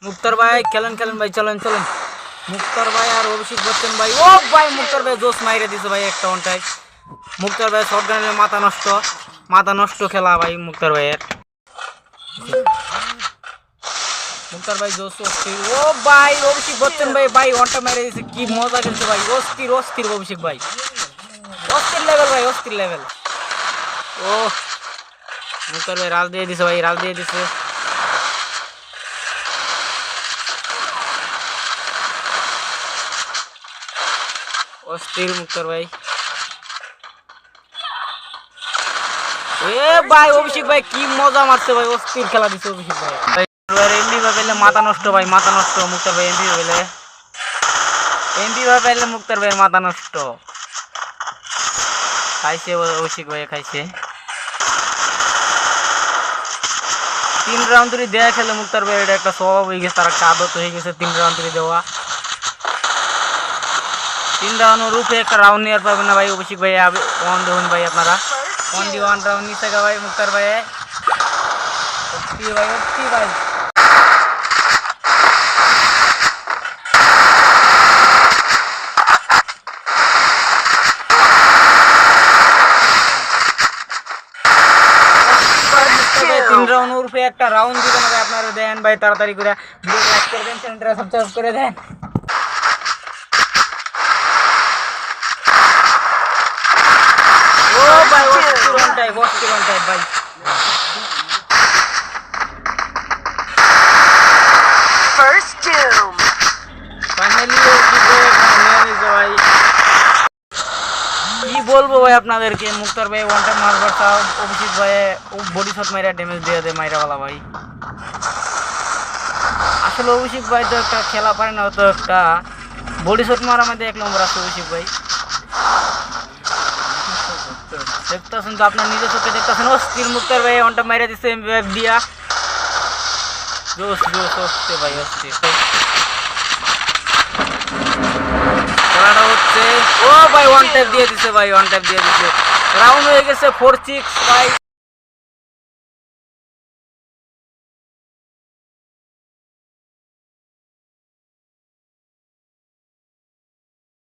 মুক্তার ভাই খেলেন ভাই, চলেন। মুক্তার ভাই আর অভিষেক বচ্চন ভাই, ও ভাই মুক্তার ভাই জোস মাইরে দিছে ভাই একটা ওয়ানটাই। মুক্তার ভাই শটগানের মাথা নষ্ট খেলা ভাই মুক্তার ভাইয়ের। মুক্তার ভাই জোস অস্থির, ও ভাই অভিষেক বচ্চন ভাই ওয়ানটা মাইরে দিছে, কি মজা খেলছে ভাই, অস্থির অভিষেক ভাই, অস্থির লেভেল। ও মুক্তার ভাই রাজ দিয়ে দিছে। অস্থির মুক্তার ভাই, এ ভাই অভিষেক ভাই কি মজা মারছে ভাই, অস্থির খেলা দিছে অভিষেক ভাই। এমপি ভাই পেলে মাথা নষ্ট মুক্তার ভাই এমপি ভাই পেলে মুক্তার ভাইয়ের মাথা নষ্ট। খাইছে অভিষেক ভাই খাইছে। 3 রাউন্ড ধরে দেয়া খেলে মুক্তার ভাই, এটা একটা স্বভাব হয়ে গেছে, তার একটা আদত হয়ে গেছে 3 রাউন্ড ধরে দেওয়া। 3 রাউন্ডের রূপে একটা রাউন্ড নেওয়ার পাবেন না ভাই অভিষেক ভাই। ওয়ান দেখুন ভাই আপনারা, 1 রাউন্ড নিচ্ছে ভাই মুক্তার ভাই, ভাই একটা রাউন্ড দিবেন ভাই আপনারা, দেন ভাই তাড়াতাড়ি করে লাইক করে দেন, চ্যানেলটা সাবস্ক্রাইব করে দেন। ও ভাই ওয়ান টাইম ভাই, ফার্স্ট ডুম ফাইনালি ভাই। কি বলবো ভাই আপনাদেরকে, মুক্তার ভাই ওয়ান টাইম মারবার তাও অভিষেক ভাই বডি শট মাইরা ড্যামেজ দিয়ে দেয় মাইরাওয়ালা ভাই। আসলে অভিষেক ভাই তো একটা খেলা পারে না, তো একটা বডি শট মারা মধ্যে 1 নম্বর আছে অভিষেক ভাই। দেখতেছেন তো আপনার নিজের চোখে দেখতেছেন, অস্থির মুক্তার ভাই ওয়ান টাইম মাইরা দিচ্ছে এমপি দিয়া, জোস ভাই অস্থির খেলাটা হচ্ছে। ও ভাই ওয়ান ট্যাপ দিয়ে দিছে রাউন্ড হয়ে গেছে 4-6 ভাই।